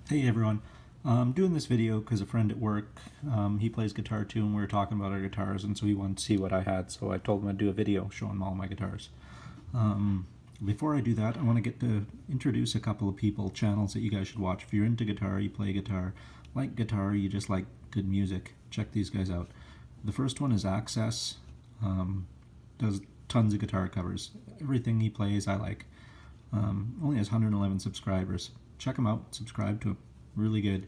Hey everyone, I'm doing this video because a friend at work, he plays guitar too, and we were talking about our guitars, and so he wanted to see what I had, so I told him I'd do a video showing him all my guitars. Before I do that, I want to get to introduce a couple of people, channels that you guys should watch. If you're into guitar, you play guitar, you just like good music, check these guys out. The first one is Access, does tons of guitar covers. Everything he plays I like. Only has 111 subscribers. Check him out, subscribe to him, really good.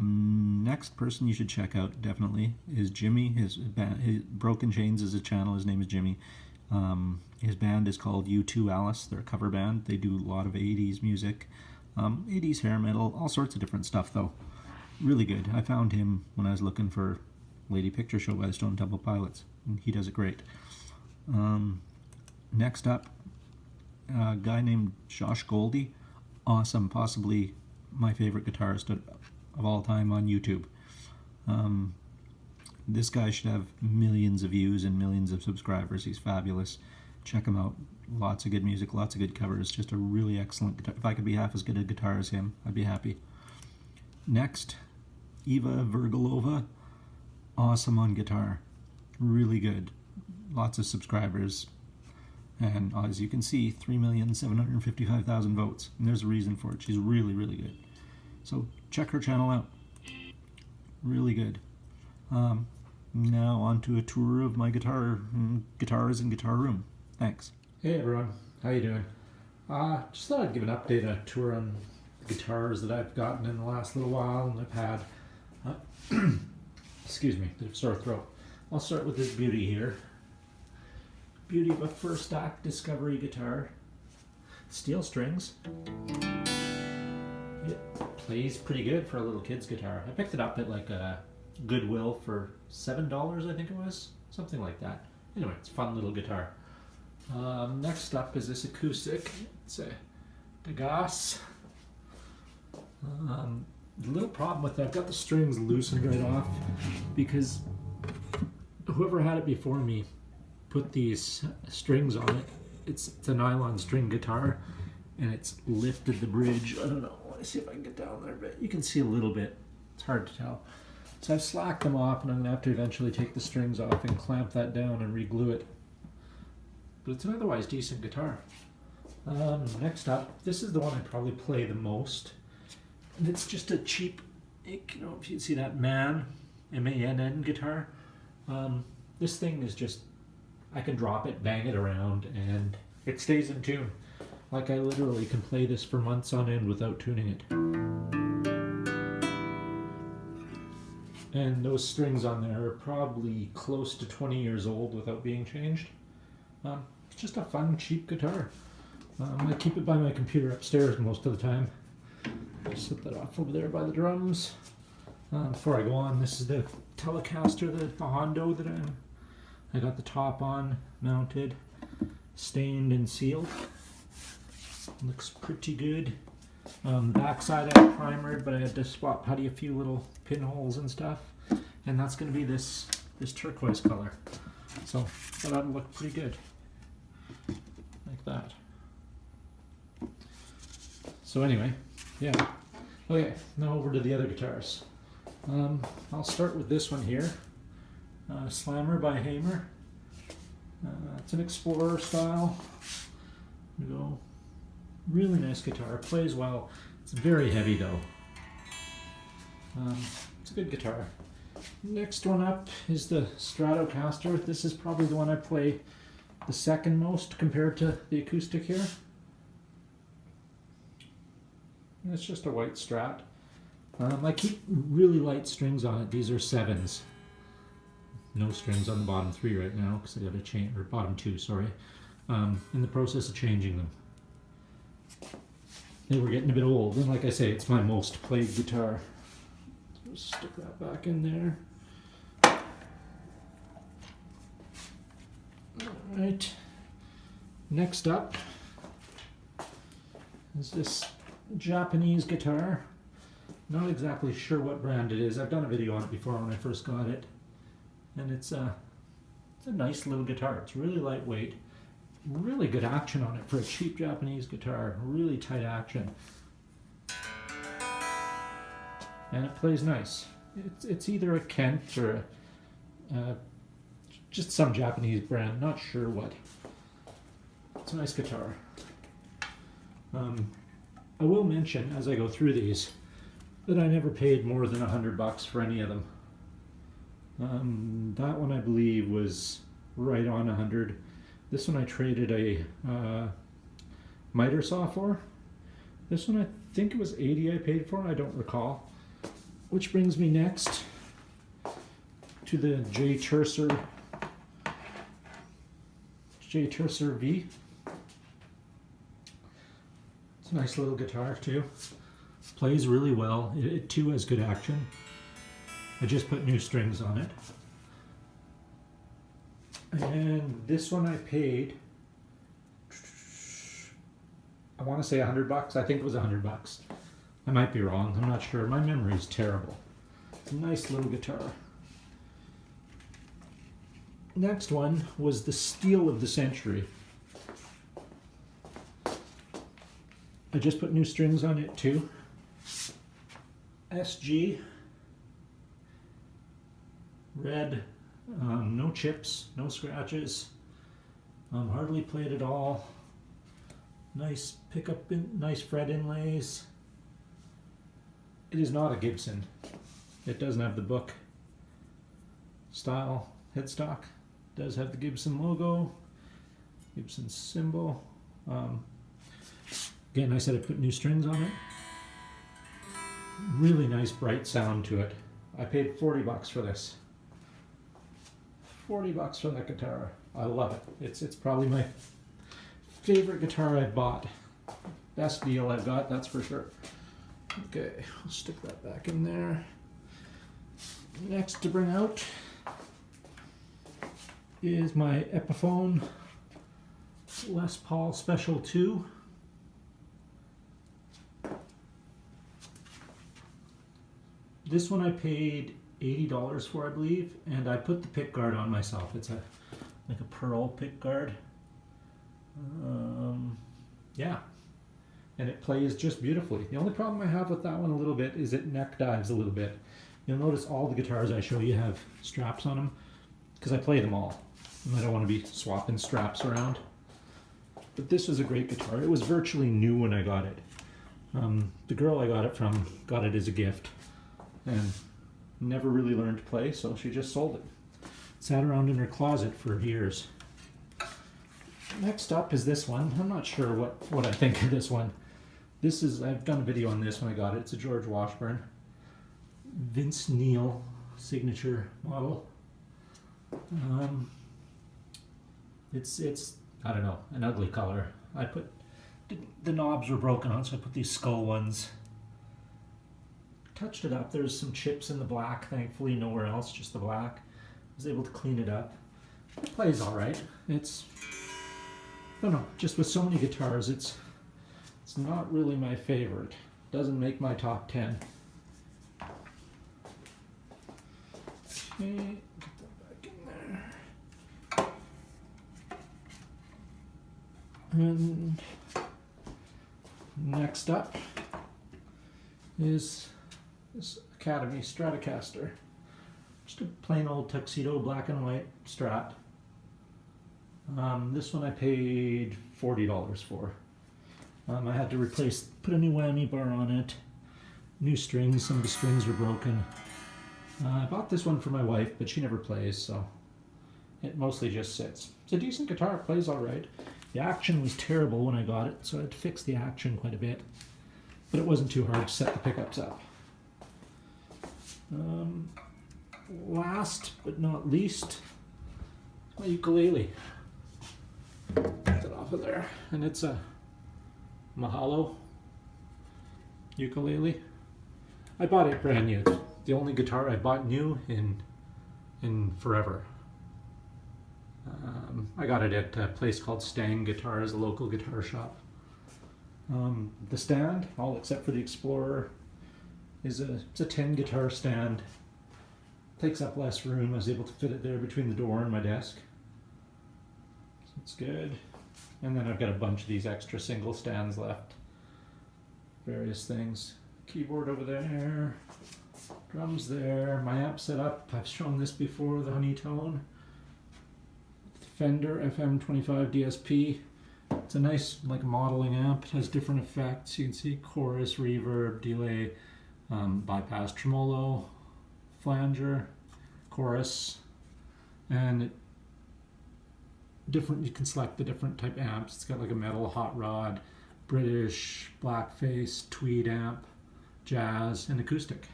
Next person you should check out definitely is Jimmy. His Broken Chains is a channel, his name is Jimmy. His band is called U2 Alice, they're a cover band. They do a lot of 80s music, 80s hair metal, all sorts of different stuff though. Really good. I found him when I was looking for Lady Picture Show by the Stone Temple Pilots, and he does it great. Next up, a guy named Josh Goldie. Awesome, possibly my favorite guitarist of all time on YouTube. This guy should have millions of views and millions of subscribers. He's fabulous. Check him out. Lots of good music, lots of good covers. Just a really excellent guitar. If I could be half as good a guitar as him, I'd be happy. Next, Eva Vergilova. Awesome on guitar. Really good. Lots of subscribers. And as you can see, 3,755,000 votes. And there's a reason for it. She's really, really good. So check her channel out. Really good. Now on to a tour of my guitars and guitar room. Thanks. Hey everyone, how you doing? Just thought I'd give an update on a tour on the guitars that I've gotten in the last little while and I've had. Excuse me, bit of sore throat. I'll start with this beauty here. Beauty of a first act Discovery guitar. Steel strings. It plays pretty good for a little kid's guitar. I picked it up at like a Goodwill for $7, I think it was. Something like that. Anyway, it's a fun little guitar. Next up is this acoustic. It's a Degas. The little problem with that, I've got the strings loosened right off because whoever had it before me put these strings on it. It's a nylon string guitar and it's lifted the bridge. I don't know, let me see if I can get down there a bit. You can see a little bit, it's hard to tell. So I've slacked them off and I'm gonna have to eventually take the strings off and clamp that down and re-glue it. But it's an otherwise decent guitar. Next up, this is the one I probably play the most. And it's just a cheap, you know, if you see that MANN, M-A-N-N guitar. This thing is just, I can drop it, bang it around, and it stays in tune. Like I literally can play this for months on end without tuning it. And those strings on there are probably close to 20 years old without being changed. It's just a fun, cheap guitar. I keep it by my computer upstairs most of the time. Just set that off over there by the drums. Before I go on, this is the Telecaster, the Hondo that I got the top on, mounted, stained and sealed. Looks pretty good. Backside I primered, but I had to swap putty a few little pinholes and stuff. And that's going to be this turquoise color. So that'll look pretty good. Like that. So anyway, yeah. Okay, now over to the other guitars. I'll start with this one here. Slammer by Hamer. It's an Explorer style. There we go. Really nice guitar. Plays well. It's very heavy though. It's a good guitar. Next one up is the Stratocaster. This is probably the one I play the second most compared to the acoustic here. And it's just a white Strat. I keep really light strings on it. These are 7s. No strings on the bottom 3 right now because I got to change, or bottom 2, sorry. In the process of changing them. They were getting a bit old, and like I say, it's my most played guitar. Just stick that back in there. Alright. Next up is this Japanese guitar. Not exactly sure what brand it is. I've done a video on it before when I first got it. And it's a nice little guitar. It's really lightweight. Really good action on it for a cheap Japanese guitar. Really tight action. and it plays nice. It's either a Kent or just some Japanese brand, not sure what. It's a nice guitar. I will mention as I go through these that I never paid more than $100 for any of them. That one I believe was right on 100. This one I traded a miter saw for. This one I think it was 80 I paid for, I don't recall. Which brings me next to the J. Tercer V. It's a nice little guitar too. Plays really well. It too has good action. I just put new strings on it. And this one I paid, I want to say $100. I think it was $100. I might be wrong. I'm not sure. My memory is terrible. It's a nice little guitar. Next one was the steal of the century. I just put new strings on it too. SG. Red. No chips, no scratches. Hardly played at all. Nice pickup, nice fret inlays. It is not a Gibson. It doesn't have the book style headstock. It does have the Gibson logo, Gibson symbol. Again, I said I put new strings on it. Really nice bright sound to it. I paid $40 for this. $40 for that guitar. I love it. It's probably my favorite guitar I've bought. Best deal I've got, that's for sure. Okay, I'll stick that back in there. Next to bring out is my Epiphone Les Paul Special 2. This one I paid $80 for, I believe, and I put the pick guard on myself. It's like a pearl pick guard. Yeah, and it plays just beautifully. The only problem I have with that one a little bit is it neck dives a little bit. You'll notice all the guitars I show you have straps on them because I play them all, and I don't want to be swapping straps around. But this was a great guitar. It was virtually new when I got it. The girl I got it from got it as a gift and never really learned to play, so she just sold it. Sat around in her closet for years. Next up is this one. I'm not sure what I think of this one. This is, I've done a video on this when I got it. It's a George Washburn Vince Neil signature model. It's I don't know, an ugly color. I put, the knobs were broken on, so I put these skull ones. Touched it up. There's some chips in the black, thankfully nowhere else, just the black. I was able to clean it up. It plays all right. It's, I don't know, just with so many guitars, it's not really my favorite. Doesn't make my top 10. Okay, get that back in there. And next up is this Academy Stratocaster. Just a plain old tuxedo black and white Strat. This one I paid $40 for. I had to put a new whammy bar on it, new strings, some of the strings were broken. I bought this one for my wife, but she never plays, so it mostly just sits. It's a decent guitar, it plays alright. The action was terrible when I got it, so I had to fix the action quite a bit. But it wasn't too hard to set the pickups up. Last but not least, my ukulele. Get that off of there. And it's a Mahalo ukulele. I bought it brand new. It's the only guitar I bought new in forever. I got it at a place called Stang Guitars, a local guitar shop. The stand, all except for the Explorer, it's a 10 guitar stand. Takes up less room. I was able to fit it there between the door and my desk. So it's good. And then I've got a bunch of these extra single stands left. Various things. Keyboard over there. Drums there. My amp set up. I've shown this before. The Honeytone. Fender FM25 DSP. It's a nice like modeling amp. It has different effects. You can see chorus, reverb, delay, bypass, tremolo, flanger, chorus, and different. You can select the different type amps. It's got like a metal, hot rod, British, blackface, tweed amp, jazz, and acoustic.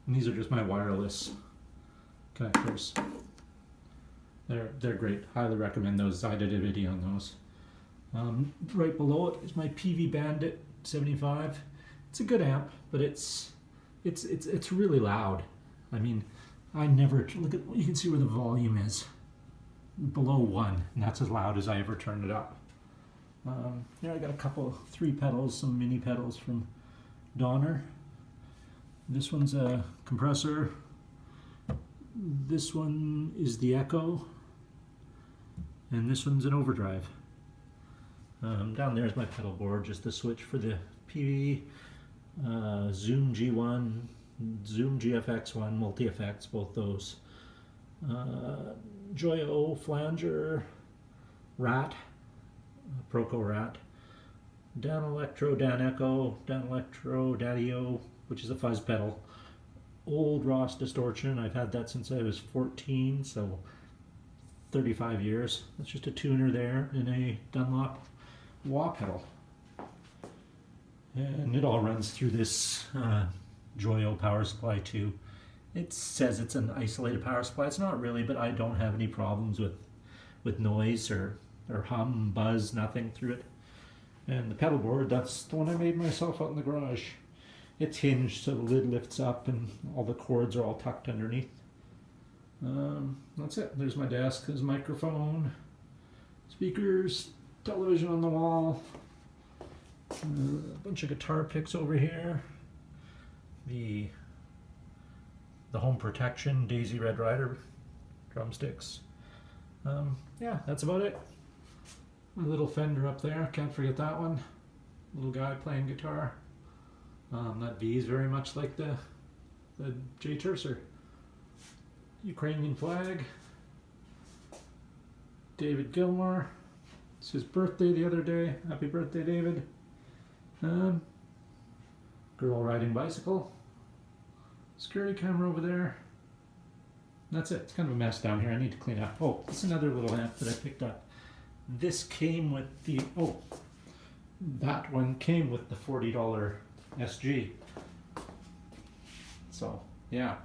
And these are just my wireless connectors. They're great. Highly recommend those. I did a video on those. Right below it is my PV Bandit 75. It's a good amp, but it's really loud. I mean, I never look at. You can see where the volume is below 1, and that's as loud as I ever turned it up. Here I got a couple, 3 pedals, some mini pedals from Donner. This one's a compressor. This one is the echo, and this one's an overdrive. Down there is my pedal board, just the switch for the PV, Zoom G1, Zoom GFX1, multi-effects, both those. Joyo flanger, Rat, Proco Rat, Dan Electro, Dan Echo, Dan Electro, Daddy-O, which is a fuzz pedal. Old Ross distortion. I've had that since I was 14, so 35 years. That's just a tuner there in a Dunlop wah pedal. And it all runs through this Joyo power supply too. It says it's an isolated power supply. It's not really, but I don't have any problems with noise or hum, buzz, nothing through it. And the pedal board, that's the one I made myself out in the garage. It's hinged so the lid lifts up and all the cords are all tucked underneath. That's it. There's my desk. There's a microphone, speakers, television on the wall, a bunch of guitar picks over here, the Home Protection Daisy Red Ryder drumsticks. Yeah, that's about it. My little Fender up there, can't forget that one. Little guy playing guitar. That V is very much like the J Tercer. Ukrainian flag. David Gilmour. It's his birthday the other day. Happy birthday, David. Girl riding bicycle. Security camera over there. That's it. It's kind of a mess down here. I need to clean up. Oh, this is another little amp that I picked up. This came with the, that one came with the $40 SG. So, yeah.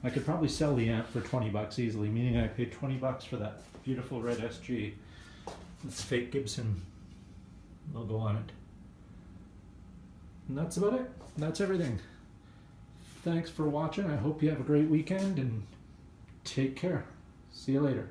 I could probably sell the amp for 20 bucks easily, meaning I paid 20 bucks for that beautiful red SG. It's fake Gibson logo on it. And that's about it. That's everything. Thanks for watching. I hope you have a great weekend and take care. See you later.